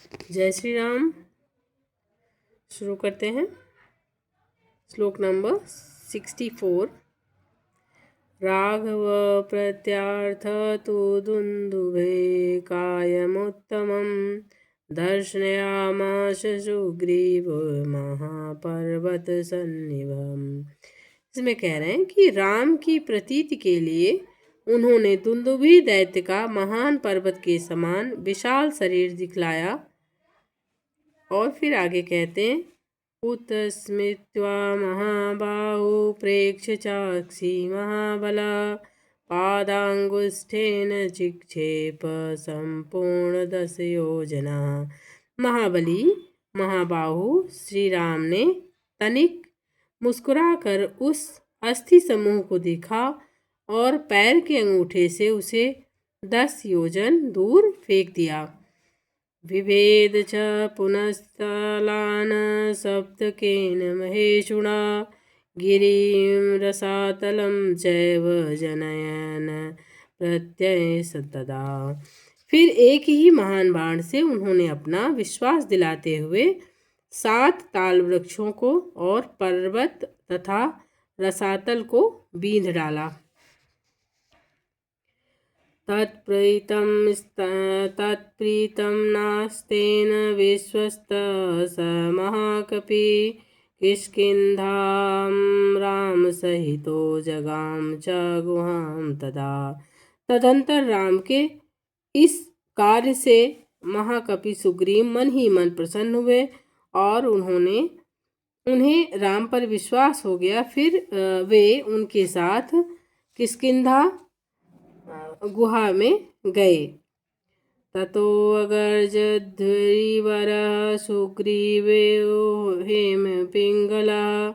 जय श्री राम। शुरू करते हैं। श्लोक नंबर 64। राघव प्रत्यार्थ तु दुन्दुभे कायमुत्तमं दर्शयामास सुग्रीव महापर्वत सन्निभम। इसमें कह रहे हैं कि राम की प्रतीति के लिए उन्होंने दुन्दुभि दैत्य का महान पर्वत के समान विशाल शरीर दिखलाया। और फिर आगे कहते हैं, उत स्मृत्वा महाबाहु प्रेक्ष्य चाक्षी महाबला पादांगुष्ठेन चिक्षेप संपूर्ण 10 योजना। महाबली महाबाहु श्री राम ने तनिक मुस्कुराकर उस अस्थि समूह को देखा और पैर के अंगूठे से उसे 10 योजन दूर फेंक दिया। विभेद च पुनस्तलान सप्तकेन महेशुना गिरिं रसातलं चैव जनयन प्रत्यय तदा। फिर एक ही महान बाण से उन्होंने अपना विश्वास दिलाते हुए 7 ताल वृक्षों को और पर्वत तथा रसातल को बींध डाला। तत्प्रीतं नास्तेन विश्वस्त स महाकपि किष्किन्धां राम सहितो जगाम च गुहां तदा। तदंतर राम के इस कार्य से महाकपि सुग्रीव मन ही मन प्रसन्न हुए और उन्हें राम पर विश्वास हो गया। फिर वे उनके साथ किष्किंधा गुहा में गए। ततो अगर्जध्वरीवर सुग्रीवेयो हेम पिंगला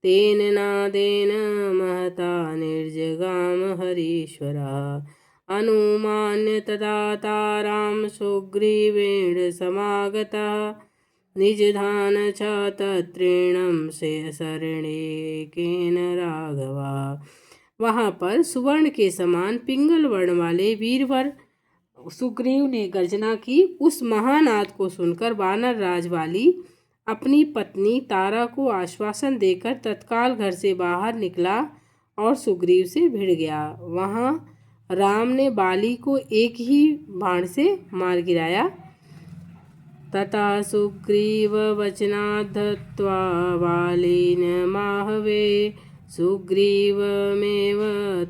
तेन नादेन महता निर्जगाम हरीश्वरा अनुमान्य तदा ताराम सुग्रीवेण समागता निजधान च तत्रेणं से शरणेकेन राघवा। वहाँ पर सुवर्ण के समान पिंगल वर्ण वाले वीरवर सुग्रीव ने गर्जना की। उस महानाद को सुनकर वानर राज वाली अपनी पत्नी तारा को आश्वासन देकर तत्काल घर से बाहर निकला और सुग्रीव से भिड़ गया। वहाँ राम ने बाली को एक ही बाण से मार गिराया। तथा सुग्रीव वचनाद्धत्वा बालीन माहवे सुग्रीवमेव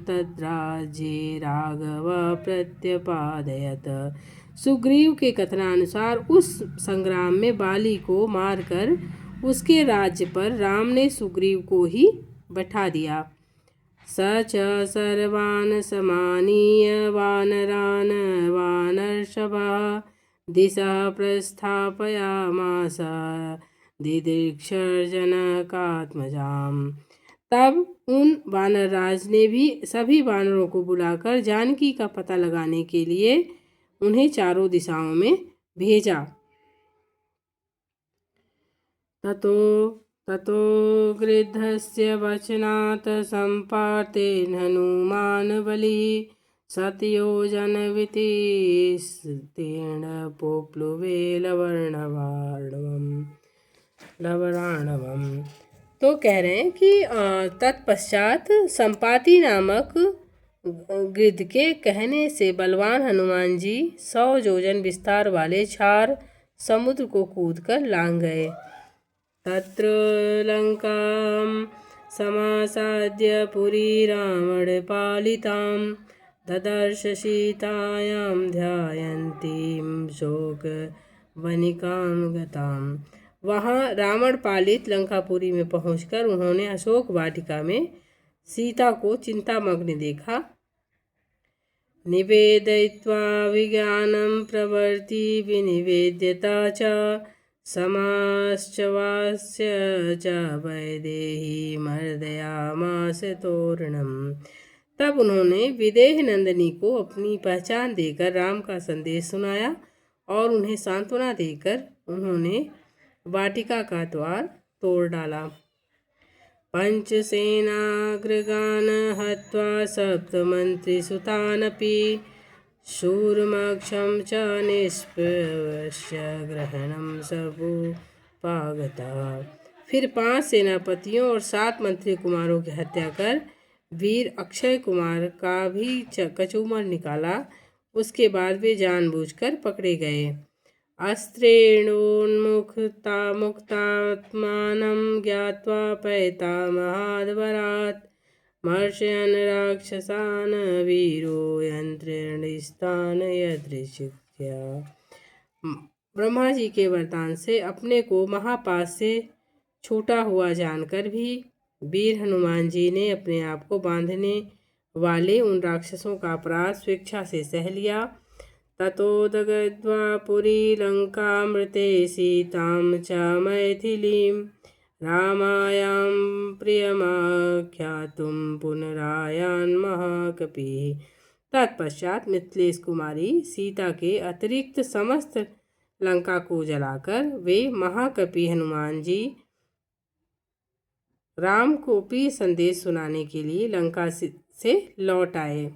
तद्राज्ये राघव प्रत्यपादयत। सुग्रीव के कथनानुसार उस संग्राम में बाली को मारकर उसके राज्य पर राम ने सुग्रीव को ही बैठा दिया। स च सर्वान् समानीय वानरान् वानरसभा दिशा प्रस्थापयामास दिदृक्षर्जनकात्मजाम्। तब उन वानरराज ने भी सभी वानरों को बुलाकर जानकी का पता लगाने के लिए उन्हें चारों दिशाओं में भेजा। ततो गृद्धस्य वचनात् सम्पातेन हनुमान बलिः शतयोजन वितीर्णेन पोप्लुवे लवराणवम्। तो कह रहे हैं कि तत्पश्चात संपाति नामक गिद्ध के कहने से बलवान हनुमान जी 100 योजन विस्तार वाले क्षार समुद्र को कूदकर लांघ गए। तत्र लंकां समासाद्य पुरी रावण पालितां ददर्श सीतायां ध्यायन्तीं शोक वनिकां गताम्। वहाँ रावण पालित लंकापुरी में पहुंचकर उन्होंने अशोक वाटिका में सीता को चिंतामग्न देखा। निवेदयित्वा विज्ञानं प्रवर्ति विनिवेद्यता च समाश्चवास्य च वैदेही मर्दयामास तोरणम्। तब उन्होंने विदेह नंदिनी को अपनी पहचान देकर राम का संदेश सुनाया और उन्हें सांत्वना देकर उन्होंने वाटिका का द्वार तोड़ डाला। पंचसेनाग्रगान् हत्वा सप्तमन्त्रिसुतानपि शूरमक्षं च निष्प्रवश्य ग्रहणं समुपागतः। फिर 5 सेनापतियों और 7 मंत्री कुमारों की हत्या कर वीर अक्षय कुमार का भी कचूमर निकाला। उसके बाद वे जानबूझकर पकड़े गए। अस्त्रेणोन्मुक्तात्मानं ज्ञात्वा पैतामहाद्वरात् मर्षयन् राक्षसान् वीरो यन्त्रेणिस्तान् यदृच्छया। ब्रह्मा जी के वरदान से अपने को महापाश से छूटा हुआ जानकर भी वीर हनुमान जी ने अपने आप को बांधने वाले उन राक्षसों का अपराध स्वेच्छा से सह लिया। ततो दग्ध्वा पुरी लंकामृते सीतां च मैथिलीं रामायां प्रियमाख्यातुं पुनरायान् महाकपिः। तत्पश्चात मिथिलेश कुमारी सीता के अतिरिक्त समस्त लंका को जलाकर वे महाकपि हनुमान जी राम को प्रिय संदेश सुनाने के लिए लंका से लौट आए।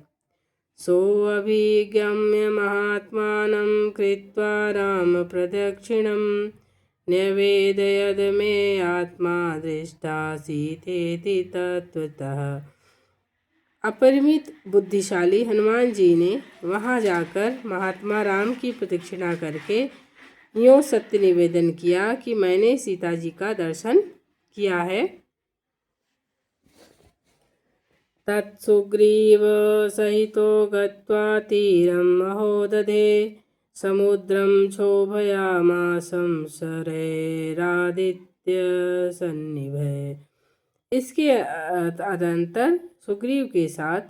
सोऽभिगम्य महात्मानं कृत्वा राम प्रदक्षिणं न्यवेदयद मे आत्मा दृष्टा सीतेति तत्वतः। अपरिमित बुद्धिशाली हनुमान जी ने वहां जाकर महात्मा राम की प्रदक्षिणा करके यों सत्य निवेदन किया कि मैंने सीता जी का दर्शन किया है। तत्सुग्रीव सहितो गत्वा तीरं महोदधे समुद्रं क्षोभयामासं शरैरादित्य सन्निभे। इसके अनंतर सुग्रीव के साथ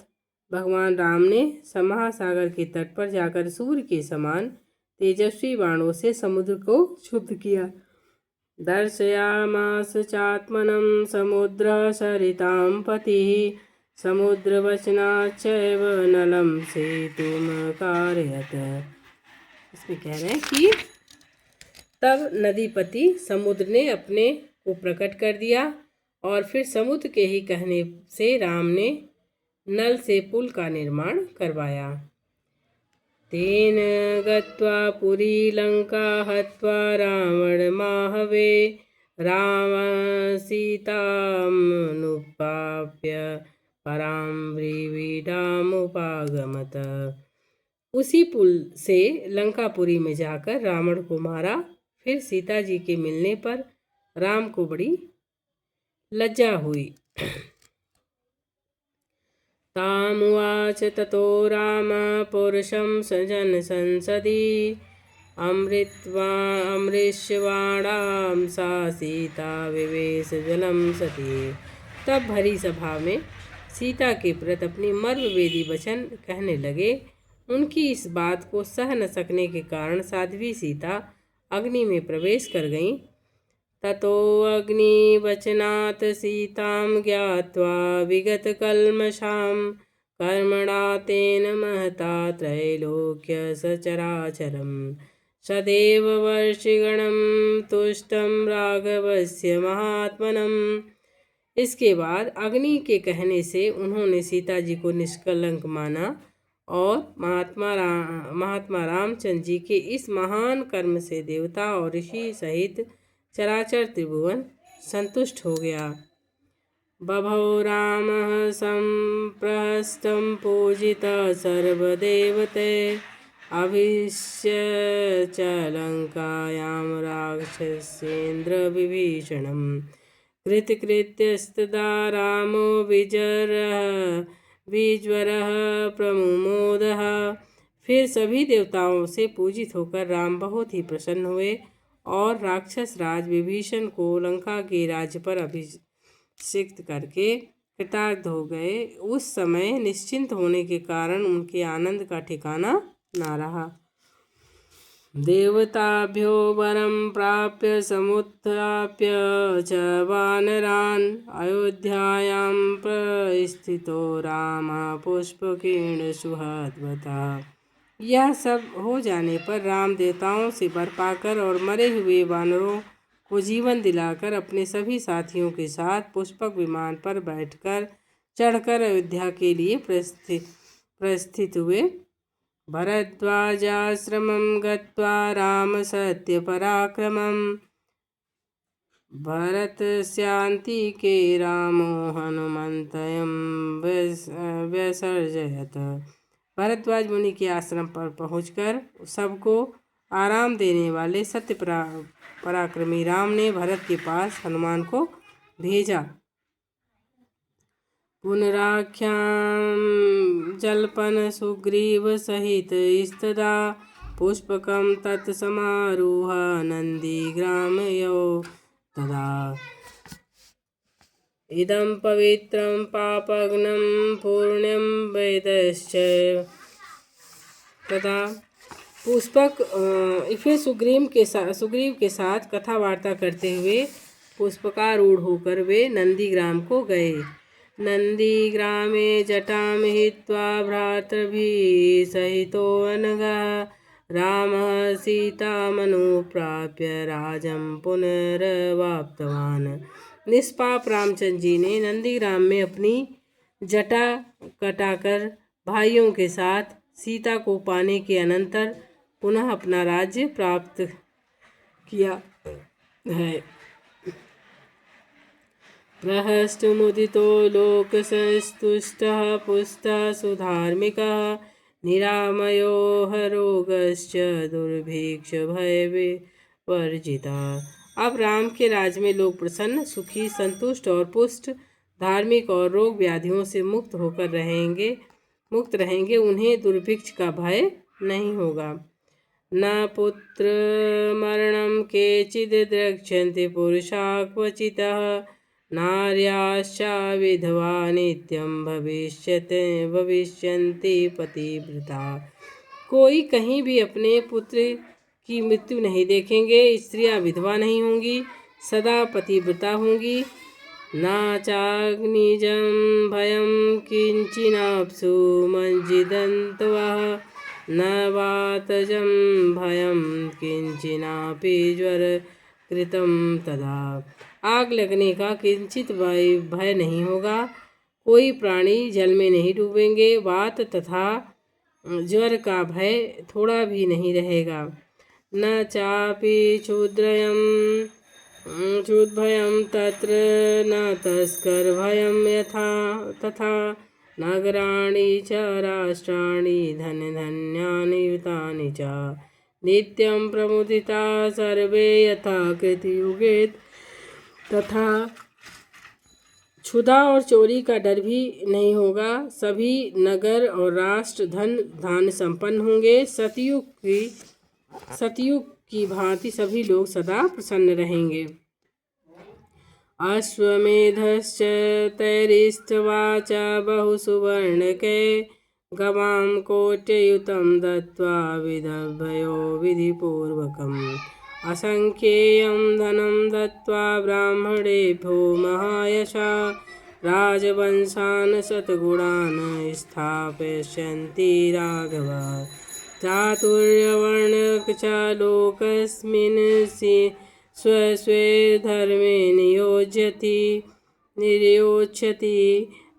भगवान राम ने महासागर के तट पर जाकर सूर्य के समान तेजस्वी बाणों से समुद्र को क्षुब्ध किया। दर्शयामास चात्मनं समुद्र सरितां पतिः समुद्रवचनाच्चैव नलं सेतुमकारयत्। इसमें कह रहे हैं कि तब नदीपति समुद्र ने अपने को प्रकट कर दिया और फिर समुद्र के ही कहने से राम ने नल से पुल का निर्माण करवाया। तेन गत्वा पुरी लंका हत्वा रावण माहवे राम सीतामनुप्राप्य परां व्रीडामुपागमत। उसी पुल से लंकापुरी में जाकर रावण को मारा। फिर सीता जी के मिलने पर राम को बड़ी लज्जा हुई। तामुवाच ततो राम पुरुषं सजन संसदि अमृष्यवाणां सा सीता विवेश जलम सती। तब भरी सभा में सीता के प्रति अपनी मर्मवेदी वचन कहने लगे। उनकी इस बात को सह न सकने के कारण साध्वी सीता अग्नि में प्रवेश कर गईं। ततो अग्निवचनात् सीतां ज्ञात्वा विगतकल्मषां कर्मणा तेन महता त्रैलोक्य सचराचरं सदैव वर्षिगणं तुष्टं राघवस्य महात्मनम्। इसके बाद अग्नि के कहने से उन्होंने सीता जी को निष्कलंक माना और महात्मा रामचंद्र जी के इस महान कर्म से देवता और ऋषि सहित चराचर त्रिभुवन संतुष्ट हो गया। बभौ रामः संप्रहस्तं पूजितः सर्वदेवते अभिष्य च लंकायां राक्षसेन्द्र विभीषणम् कृतकृत्यस्तदा रामो विज्वरः प्रमुमोदः। फिर सभी देवताओं से पूजित होकर राम बहुत ही प्रसन्न हुए और राक्षस राज विभीषण को लंका के राज्य पर अभिषिक्त करके कृतार्थ हो गए। उस समय निश्चिंत होने के कारण उनके आनंद का ठिकाना ना रहा। देवताभ्यो वरं प्राप्य समुत्थाप्य च वानरान् अयोध्यायां प्रस्थितो रामः पुष्पकीर्ण सुहृद्वतः। यह सब हो जाने पर राम देवताओं से वर पाकर और मरे हुए वानरों को जीवन दिलाकर अपने सभी साथियों के साथ पुष्पक विमान पर बैठकर चढ़कर अयोध्या के लिए प्रस्थित हुए। भरद्वाजाश्रमं गत्वा राम सत्यपराक्रमम् भरतस्यान्तिके रामो हनुमन्तयं व्यसर्जयत। भरद्वाज मुनि के आश्रम पर पहुंचकर सबको आराम देने वाले सत्य पराक्रमी राम ने भरत के पास हनुमान को भेजा। पुनराख्यां जल्पन सुग्रीव सहित स्तदा पुष्पकं तत्समारूह नन्दीग्रामयो तदा। इदं पवित्रं पापघ्नं पुण्यं वेदश्च तथा। पुष्पक फिर सुग्रीव के साथ कथा वार्ता करते हुए पुष्पकारूढ़ होकर वे नंदीग्राम को गए। नंदीग्रामे जटां हित्वा भ्रातृभिः सहितो अनघः रामः सीतामनुप्राप्य राजं पुनरवाप्तवान्। निष्पाप रामचंद्र जी ने नंदीग्राम में अपनी जटा कटाकर भाइयों के साथ सीता को पाने के अनंतर पुनः अपना राज्य प्राप्त किया है। प्रहस्तमुदितो लोकसंस्तुष्टः पुष्टः सुधार्मिकः निरामयो हरोगश्च दुर्भिक्ष भयविवर्जितः। अब राम के राज में लोग प्रसन्न, सुखी, संतुष्ट और पुष्ट, धार्मिक और रोग व्याधियों से मुक्त रहेंगे। उन्हें दुर्भिक्ष का भय नहीं होगा। न पुत्र मरणं केचिद् द्रक्ष्यन्ति पुरुषा क्वचितः नार्याश्च विधवा नित्यं भविष्यन्ति पतिव्रता। कोई कहीं भी अपने पुत्र की मृत्यु नहीं देखेंगे। स्त्रियां विधवा नहीं होंगी, सदा पतिव्रता होंगी। न चाग्निजं भयं किंचिनाप्सु मज्जिदन्तवः न वातजं भयं किंचिनापि ज्वरकृतं तदा। आग लगने का किंचित भय नहीं होगा। कोई प्राणी जल में नहीं डूबेंगे। वात तथा ज्वर का भय थोड़ा भी नहीं रहेगा। न चापि क्षुद्भयं तत्र न तस्कर भयं यथा तथा नगराणि च राष्ट्राणि धनधान्यानि युतानि च नित्यं प्रमुदिता सर्वे यथा कृतयुगे तथा। क्षुधा और चोरी का डर भी नहीं होगा। सभी नगर और राष्ट्र धन धान्य संपन्न होंगे। सतयुग की भांति सभी लोग सदा प्रसन्न रहेंगे। अश्वमेधश्च तैरिष्टवा च बहुसुवर्णके गवां कोट्ययुतं दत्त्वा विदभयो विधिपूर्वकम् असंख्येयं धनं दत्त्वा ब्राह्मणेभ्यो महायशा राजवंशान् शतगुणान् स्थापयिष्यन्ति राघव। चातुर्यवर्णक च लोकस्मिन् स्वस्वे धर्मे नियोज्यति।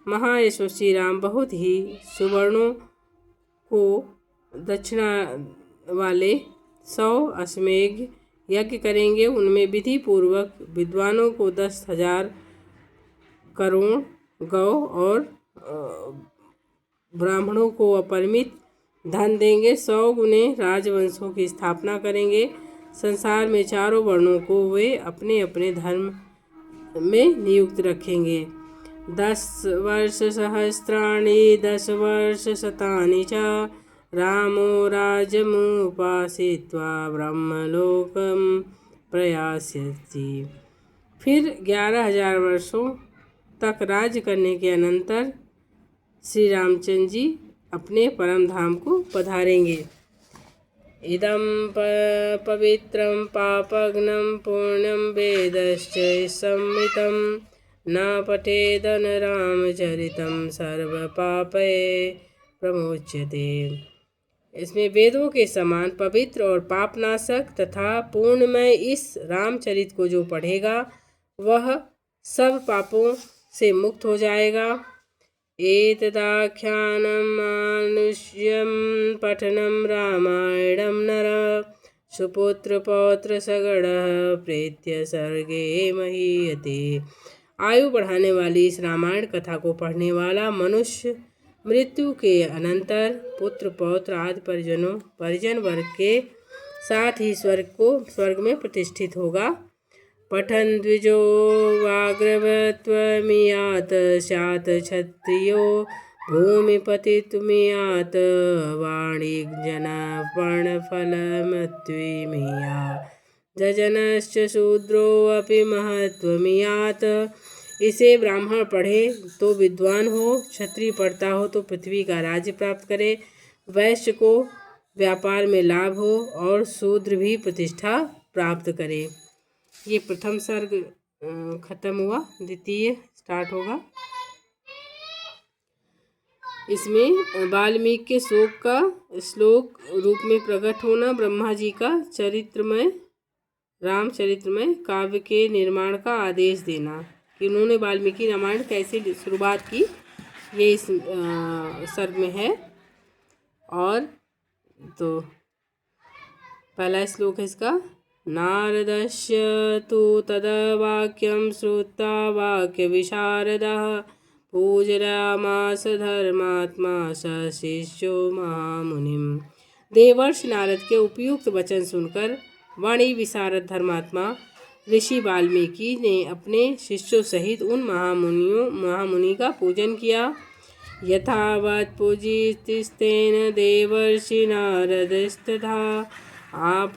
महायशस्वी राम बहुत ही सुवर्णों को दक्षिणा वाले 100 अश्वमेध यज्ञ करेंगे। उनमें विधि पूर्वक विद्वानों को 10,000 करोड़ गौ और ब्राह्मणों को अपरिमित धन देंगे। 100 गुने राजवंशों की स्थापना करेंगे। संसार में चारों वर्णों को वे अपने अपने धर्म में नियुक्त रखेंगे। 10 वर्ष सहस्राणि 10 वर्ष शतानि च रामो राज्यमुपाश्रित्वा ब्रह्मलोकं प्रयास्यति। फिर 11,000 वर्षों तक राज्य करने के अनंतर श्री रामचंद्र जी अपने परम धाम को पधारेंगे। इदं पवित्रं पापघ्नं पुण्यं वेदश्च संहितं न पठेदनरामचरितं सर्वपापै प्रमुच्यते। इसमें वेदों के समान पवित्र और पापनाशक तथा पूर्णमय इस रामचरित को जो पढ़ेगा वह सब पापों से मुक्त हो जाएगा। एतदाख्यानं मानुष्यं पठनं रामायणं नर सुपुत्रपौत्रसगणः प्रेत्य सर्गे महीयते। आयु बढ़ाने वाली इस रामायण कथा को पढ़ने वाला मनुष्य मृत्यु के अनंतर पुत्र पौत्र आदि परिजन वर्ग के साथ ही स्वर्ग में प्रतिष्ठित होगा। पठन द्विजो वाग्रवत्वमियात स्यात् क्षत्रियो भूमिपतित्वमियात वाणिज्यन पर्णफलमत्वमिया जजनश्च शूद्रोऽपि महत्वमियात। इसे ब्राह्मण पढ़े तो विद्वान हो, क्षत्रिय पढ़ता हो तो पृथ्वी का राज्य प्राप्त करे, वैश्य को व्यापार में लाभ हो और शूद्र भी प्रतिष्ठा प्राप्त करे। ये प्रथम सर्ग खत्म हुआ, द्वितीय स्टार्ट होगा। इसमें वाल्मीकि के शोक का श्लोक रूप में प्रकट होना, ब्रह्मा जी का रामचरित्रमय काव्य के निर्माण का आदेश देना कि उन्होंने वाल्मीकि रामायण कैसे शुरुआत की, ये इस सर्ग में है। और तो पहला श्लोक है इसका। नारदस्य तु तद्वाक्यं श्रुत्वा वाक्य विशारदः पूजयामास धर्मात्मा स शिष्यो महामुनिम्। देवर्षि नारद के उपयुक्त वचन सुनकर वाणी विशारद धर्मात्मा ऋषि वाल्मीकि ने अपने शिष्यों सहित उन महामुनि का पूजन किया। यथावत् पूजितस्तेन देवर्षि नारदस्तथा आप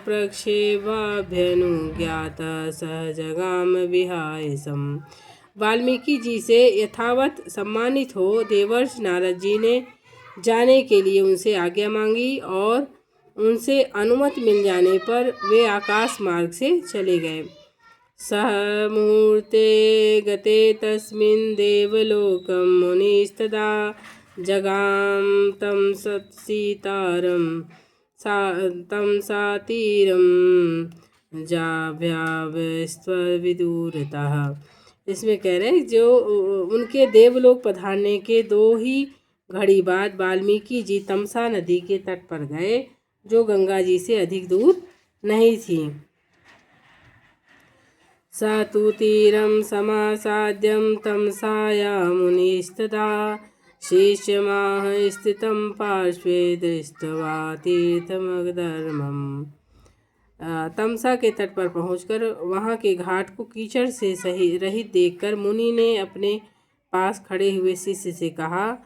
प्रक्षेपाभ्यनुज्ञात सहजगाम विहायसम्। वाल्मीकि जी से यथावत सम्मानित हो देवर्षि नारद जी ने जाने के लिए उनसे आज्ञा मांगी और उनसे अनुमति मिल जाने पर वे आकाश मार्ग से चले गए। सह मुहूर्ते गते तस्मिन् देवलोकं मुनिस्तदा जगाम तं सातीरं जाभ्यावस्त्वविदूरतः। इसमें कह रहे हैं जो उनके देवलोक पधारने के 2 ही घड़ी बाद वाल्मीकि जी तमसा नदी के तट पर गए, जो गंगा जी से अधिक दूर नहीं थी। स तु तीरं समासाद्यं तमसाया मुनिस्तदा शिष्यमाह स्थितं पार्श्वे दृष्ट्वा तीर्थमगधर्मम्। तमसा के तट पर पहुंचकर वहां के घाट को कीचड़ से रहित देखकर मुनि ने अपने पास खड़े हुए शिष्य से कहा,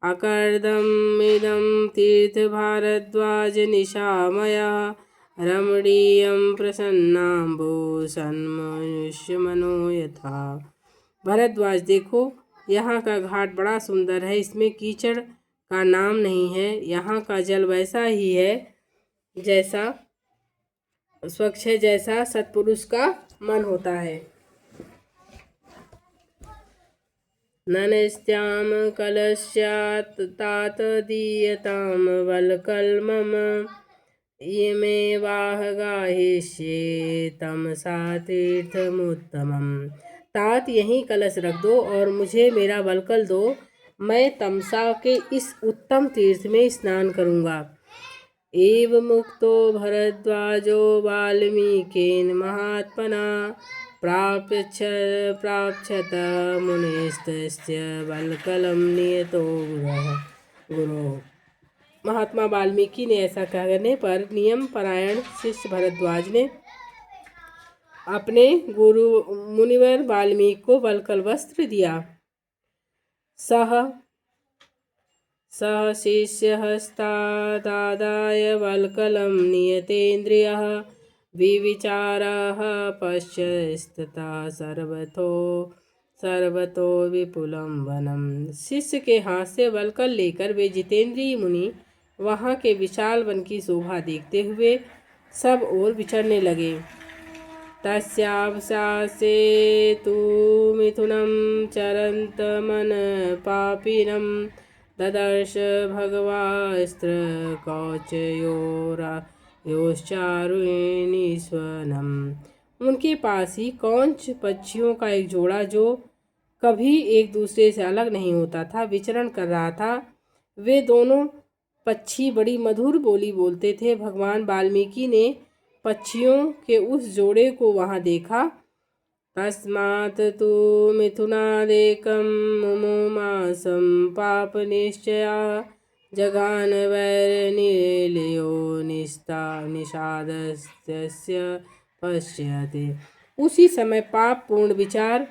अकर्दमिदं तीर्थ भारद्वाज निशामया रमणीयं प्रसन्नाम्बो सन्मनुष्यमनो यथा। भरद्वाज देखो, यहाँ का घाट बड़ा सुंदर है, इसमें कीचड़ का नाम नहीं है। यहाँ का जल वैसा ही है जैसा स्वच्छ है जैसा सत्पुरुष का मन होता है। ननस्त्याम कलस्यात् तात दीयताम वल्कलमम इमेवाह गाहिष्ये तमसा तीर्थमुत्तमम्। तात यहीं कलश रख दो और मुझे मेरा वल्कल दो, मैं तमसा के इस उत्तम तीर्थ में स्नान करूँगा। एव मुक्तो भरद्वाजो वाल्मीकेन महात्मना प्राप्स्यत मुनिस्तस्य वल्कलं नियतो गुरो। महात्मा वाल्मीकि ने ऐसा कहने पर नियम परायण शिष्य भरद्वाज ने अपने गुरु मुनिवर वाल्मीकि को वल्कल वस्त्र दिया। सह शिष्यहस्तादाय वल्कलं नियतेन्द्रियः विविचारः पश्यस्तथा सर्वतो विपुलं वनम। शिष्य के हाथ से वल्कल लेकर वे जितेंद्रिय मुनि वहाँ के विशाल वन की शोभा देखते हुए सब ओर विचरने लगे। तस्यावसासे तु मिथुनं चरन्तमन पापिनं ददर्श भगवास्त्र कौचयोश्चारुणीस्वनम्। उनके पास ही कौंच पक्षियों का एक जोड़ा जो कभी एक दूसरे से अलग नहीं होता था, विचरण कर रहा था। वे दोनों पक्षी बड़ी मधुर बोली बोलते थे। भगवान वाल्मीकि ने पक्षियों के उस जोड़े को वहां देखा। तस्मात् तु मिथुनादेकं मुमुमासं पापनिश्चया जगान वैरनिलयो निषादस्य पश्यते। उसी समय पाप पूर्ण विचार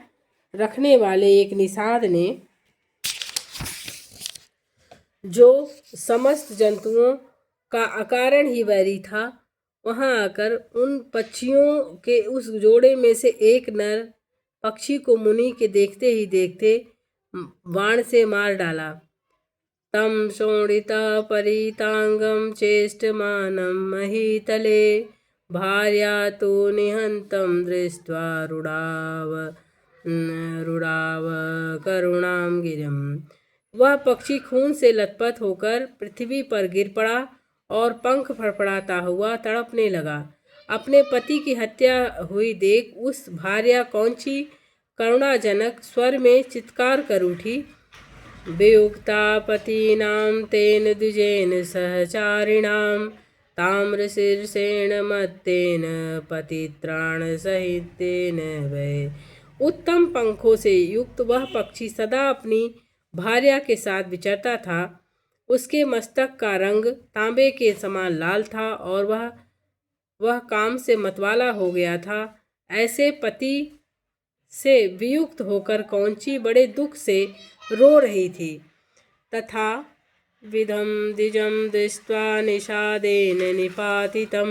रखने वाले एक निषाद ने, जो समस्त जंतुओं का अकारण ही वैरी था, वहां आकर उन पक्षियों के उस जोड़े में से एक नर पक्षी को मुनि के देखते ही देखते बाण से मार डाला। तम शोणिता परितांगम चेष्टमानं महीतले भार्या तो निहंतं दृष्ट्वा रुडाव करुणां गिरिम। वह पक्षी खून से लथपथ होकर पृथ्वी पर गिर पड़ा और पंख फड़फड़ाता हुआ तड़पने लगा। अपने पति की हत्या हुई देख उस भार्या कौंची करुणाजनक स्वर में चित्कार कर उठी। वियुक्ता पतिनां तेन द्विजेन सहचारिणां ताम्रशीर्षेण मत्तेन पतित्राण सहितेन वै। उत्तम पंखों से युक्त वह पक्षी सदा अपनी भार्या के साथ विचरता था। उसके मस्तक का रंग तांबे के समान लाल था और वह काम से मतवाला हो गया था। ऐसे पति से वियुक्त होकर कौंची बड़े दुख से रो रही थी। तथा विधम द्विजं दृष्ट्वा निषादेन निपातितं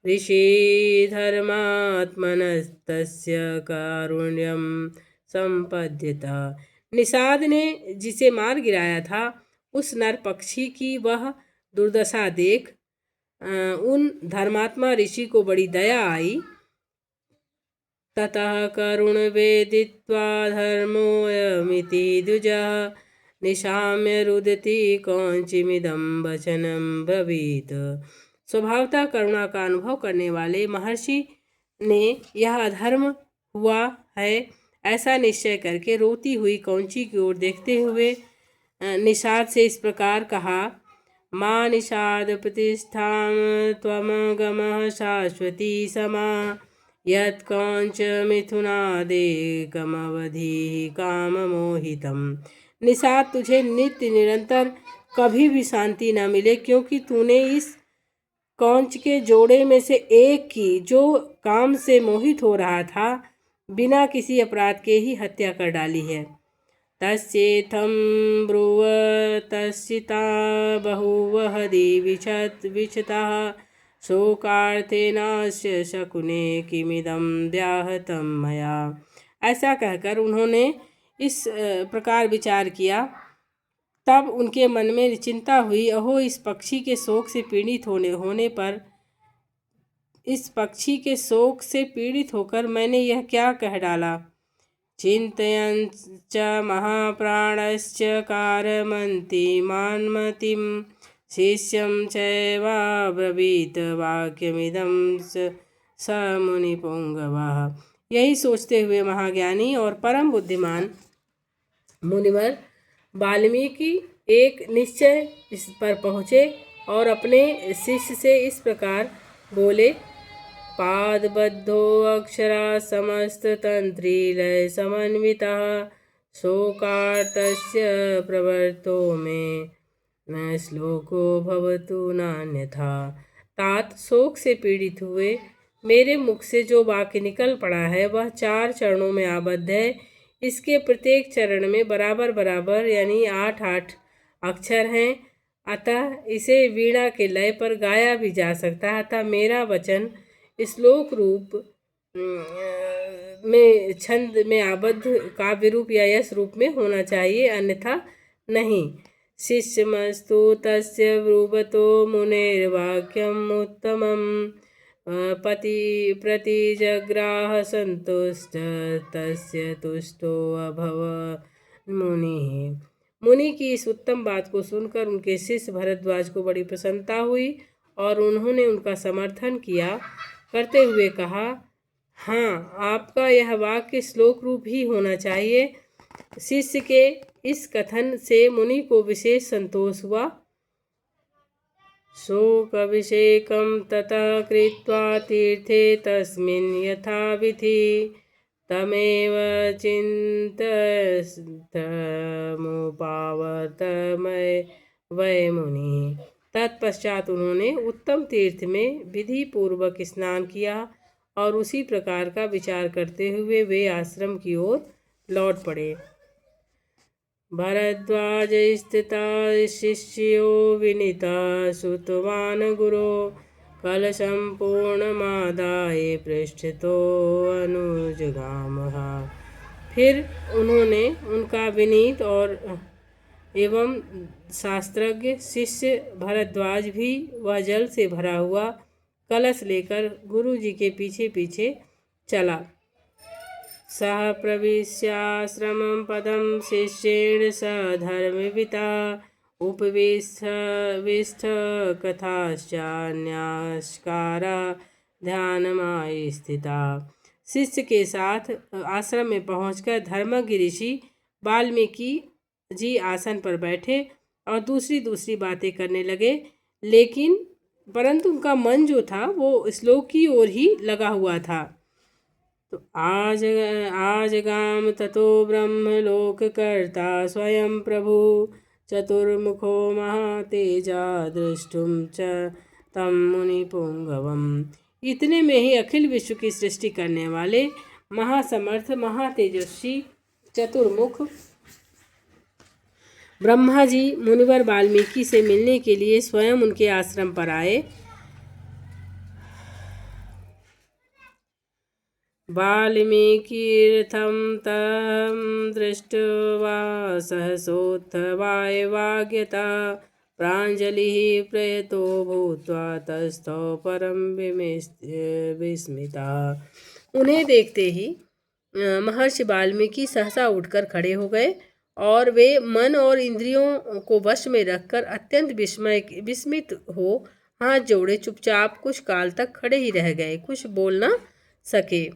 ऋषि धर्मात्मनस्तस्य कारुण्यं संपद्यत। निषाद ने जिसे मार गिराया था, उस नर पक्षी की वह दुर्दशा देख उन धर्मात्मा ऋषि को बड़ी दया आई। ततः करुण वेदित्वा धर्मोऽयमिति द्विजः निशाम्य रुदति कौंचिमिदं वचनं ब्रवीत। स्वभावतः करुणा का अनुभव करने वाले महर्षि ने यह अधर्म हुआ है ऐसा निश्चय करके रोती हुई कौंची की ओर देखते हुए निषाद से इस प्रकार कहा। मां निषाद प्रतिष्ठां त्वमगमः शाश्वती समा यत् कौंच मिथुनादेकमवधि काम मोहितम। निषाद, तुझे नित्य निरंतर कभी भी शांति न मिले, क्योंकि तूने इस कौंच के जोड़े में से एक की, जो काम से मोहित हो रहा था, बिना किसी अपराध के ही हत्या कर डाली है। तस्येथं ब्रुवतश्चिता बहुवह विचतः शोकार्तेनास्य शकुने किमिदं व्याहतं मया। ऐसा कहकर उन्होंने इस प्रकार विचार किया। तब उनके मन में चिंता हुई, अहो इस पक्षी के शोक से पीड़ित होकर मैंने यह क्या कह डाला। चिंतयन् च महाप्राणश्च कारमन्ति मान्मतिं शिष्यं चैवाब्रवीत वाक्यमिदं स मुनिपुंगवः। यही सोचते हुए महाज्ञानी और परम बुद्धिमान मुनिवर वाल्मीकि एक निश्चय इस पर पहुँचे और अपने शिष्य से इस प्रकार बोले। पादबद्धो अक्षरा समस्त तंत्री लय समन्वितः शोकार्तस्य प्रवर्तो में न श्लोको भवतु नान्यथा। तात, शोक से पीड़ित हुए मेरे मुख से जो वाक्य निकल पड़ा है वह 4 चरणों में आबद्ध है। इसके प्रत्येक चरण में बराबर बराबर यानी 8-8 अक्षर हैं। अतः इसे वीणा के लय पर गाया भी जा सकता है। अतः मेरा वचन श्लोक रूप में छंद में आबद्ध काव्य रूप या यश रूप में होना चाहिए, अन्यथा नहीं। शिष्यमस्तु तस्य ब्रुवतो मुनेर्वाक्यम् उत्तमं पति प्रतिजग्राह संतुष्ट तस्य तुष्टो अभवत् मुनिः। मुनि की इस उत्तम बात को सुनकर उनके शिष्य भरद्वाज को बड़ी प्रसन्नता हुई और उन्होंने उनका समर्थन किया, करते हुए कहा, हाँ, आपका यह वाक्य श्लोक रूप ही होना चाहिए। शिष्य के इस कथन से मुनि को विशेष संतोष हुआ। शोकभिषेकं ततः कृत्वा तीर्थे तस्मिन् यथाविधि तमेव चिन्तयन्तमुपावर्त वै मुनि। तत्पश्चात उन्होंने उत्तम तीर्थ में विधि पूर्वक स्नान किया और उसी प्रकार का विचार करते हुए वे आश्रम की ओर लौट पड़े। भरद्वाज स्थिता शिष्यो विनीता श्रुतवान् गुरो कलशं पूर्णमादाय पृष्ठतो अनुजगामः। फिर उन्होंने उनका विनीत और एवं शास्त्रज्ञ शिष्य भरद्वाज भी वह जल से भरा हुआ कलश लेकर गुरु जी के पीछे पीछे चला। सह प्रविश्याश्रमं पदं शिष्येण सह धर्मविता उपविष्ट कथाश्चान्यास्कारा ध्यानमाय स्थिता। शिष्य के साथ आश्रम में पहुंचकर धर्मज्ञ ऋषि वाल्मीकि जी आसन पर बैठे और दूसरी दूसरी बातें करने लगे, लेकिन परंतु उनका मन जो था वो श्लोक की ओर ही लगा हुआ था। तो आज गाम ततो ब्रह्मलोक कर्ता स्वयं प्रभु चतुर्मुखो महातेजा दृष्टुम च तम मुनि पुंगवम। इतने में ही अखिल विश्व की सृष्टि करने वाले महासमर्थ महातेजस्वी चतुर्मुख ब्रह्मा जी मुनिवर वाल्मीकि से मिलने के लिए स्वयं उनके आश्रम पर आए। वाल्मीकिर्थं तं दृष्ट्वा सहसोत्थवाय वाग्यता प्राञ्जलिः प्रयतो भूत्वा तस्थौ परम विस्मिता। उन्हें देखते ही महर्षि वाल्मीकि सहसा उठकर खड़े हो गए और वे मन और इंद्रियों को वश में रखकर अत्यंत विस्मित हो हाथ जोड़े चुपचाप कुछ काल तक खड़े ही रह गए, कुछ बोल न सके।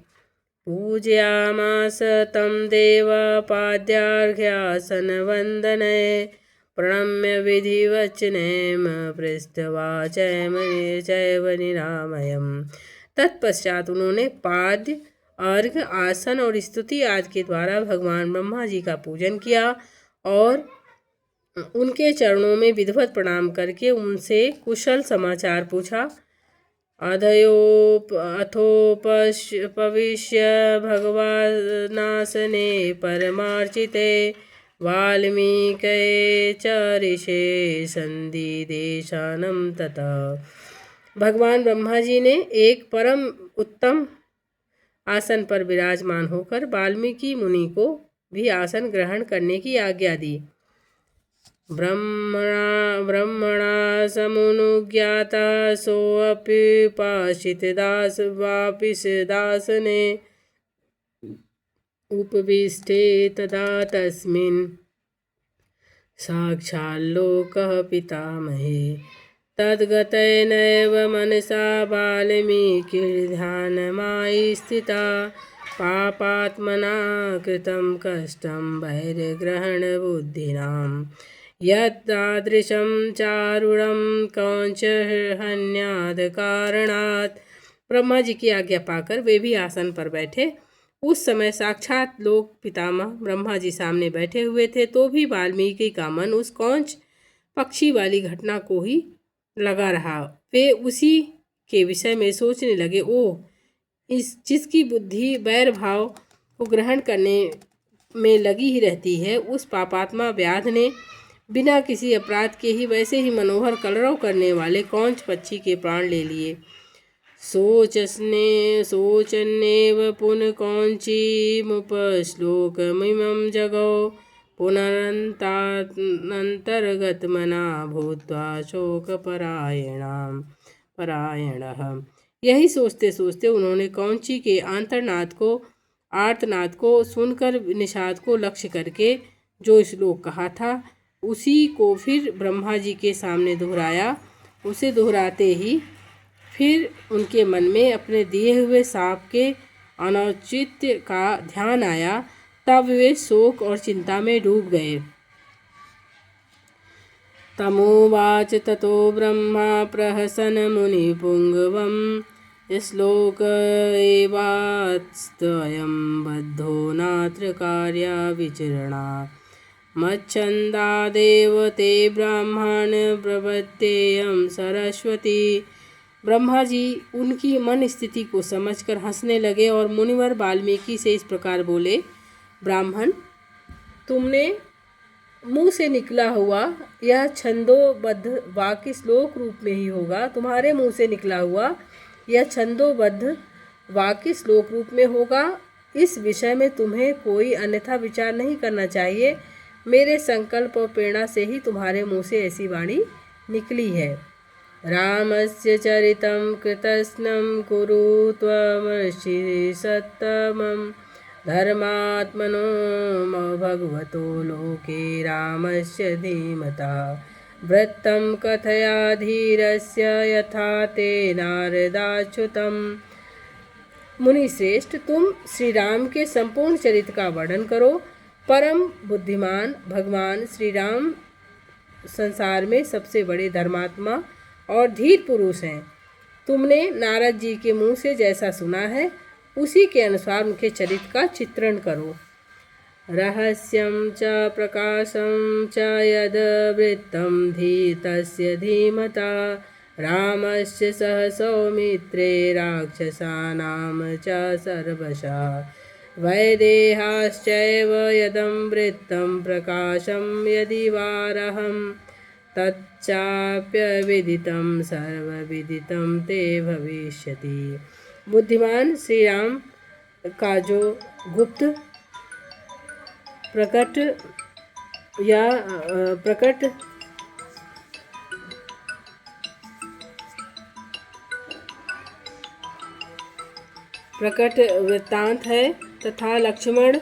पूजयामास तं देव पाद्यार्घ्यासन वंदनय प्रणम्य विधिवचनेम पृष्ठवा चैव निरामयम्। तत्पश्चात उन्होंने पाद्य अर्घ आसन और स्तुति आदि के द्वारा भगवान ब्रह्मा जी का पूजन किया और उनके चरणों में विधिवत प्रणाम करके उनसे कुशल समाचार पूछा। अथोपविश्य भगवानासने परमार्चिते वाल्मीकये च ऋषे संदिदेशानं ततः। भगवान ब्रह्मा जी ने एक परम उत्तम आसन पर विराजमान होकर वाल्मीकि मुनि को भी आसन ग्रहण करने की आज्ञा दी। ब्रह्मणा समुनुज्ञाता सोऽपि पाशितदास वापिसदासने उपविष्टे तदा तस्मिन् साक्षाल्लोकः पितामहे तद्गतेनैव मनसा वाल्मीकिर्ध्यानमायि स्थिता पापात्मना कृतं कष्टं वैरग्रहणबुद्धिनां यत्तादृशं चारुणं कौंचहन्याद कारणात्। ब्रह्मा जी की आज्ञा पाकर वे भी आसन पर बैठे। उस समय साक्षात लोक पितामह ब्रह्मा जी सामने बैठे हुए थे, तो भी वाल्मीकि का मन उस कौंच पक्षी वाली घटना को ही लगा रहा। वे उसी के विषय में सोचने लगे, ओह, इस जिसकी बुद्धि वैर भाव को ग्रहण करने में लगी ही रहती है, उस पापात्मा व्याध ने बिना किसी अपराध के ही वैसे ही मनोहर कलरव करने वाले कौंच पक्षी के प्राण ले लिए। सोचन्नेव पुनः कौंचीमुपश्लोकमिमं जगौ पुनरन्तर्गतमना भूत्वा शोकपरायणः। यही सोचते सोचते उन्होंने कौंची के आर्तनाद को सुनकर निषाद को लक्ष्य करके जो श्लोक कहा था उसी को फिर ब्रह्मा जी के सामने दोहराया। उसे दोहराते ही फिर उनके मन में अपने दिए हुए सांप के अनौचित्य का ध्यान आया तब वे शोक और चिंता में डूब गए। तमोवाच ततो ब्रह्मा प्रहसन मुनिपुंगवम् श्लोक एवास्त्वयं बद्धो नात्र कार्या विचरणा मच्छन्दादेव ते ब्राह्मण प्रवत्तेयं सरस्वती। ब्रह्मा जी उनकी मन स्थिति को समझकर हंसने लगे और मुनिवर वाल्मीकि से इस प्रकार बोले, ब्राह्मण, तुमने मुंह से निकला हुआ यह छंदोबद्ध वाक्य श्लोक रूप में ही होगा। तुम्हारे मुंह से निकला हुआ यह छंदोबद्ध वाक्य श्लोक रूप में होगा। इस विषय में तुम्हें कोई अन्यथा विचार नहीं करना चाहिए। मेरे संकल्प और प्रेरणा से ही तुम्हारे मुंह से ऐसी वाणी निकली है। रामस्य चरितं कृतस्नं कुरु त्वमर्षि सत्तमं धर्मात्मनो भगवतो लोके रामस्य धीमता वृत्तं कथया धीरस्य यथा ते नारदाच्युतम्। मुनि श्रेष्ठ, तुम श्री राम के संपूर्ण चरित्र का वर्णन करो। परम बुद्धिमान भगवान श्री राम संसार में सबसे बड़े धर्मात्मा और धीर पुरुष हैं। तुमने नारद जी के मुंह से जैसा सुना है उसी के अनुसार उनके चरित्र का चित्रण करो। रहस्यं च प्रकाशं च यद वृत्तं धीतस्य धीमता रामस्य सह सौमित्रे राक्षसानां च सर्वशः वैदेहाश्चैव यदं वृत्तं प्रकाशं यदि वारहं तच्चाप्यविदितं सर्वविदितं ते भविष्यति। बुद्धिमान श्री राम का जो गुप्त प्रकट वृत्तांत है तथा लक्ष्मण,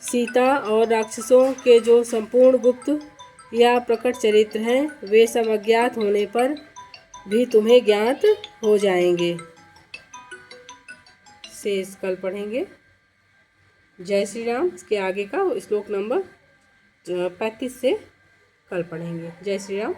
सीता और राक्षसों के जो संपूर्ण गुप्त या प्रकट चरित्र हैं वे सब अज्ञात होने पर भी तुम्हें ज्ञात हो जाएंगे। शेष कल पढ़ेंगे। जय श्री राम। इसके आगे का श्लोक नंबर 35 से कल पढ़ेंगे। जय श्री राम।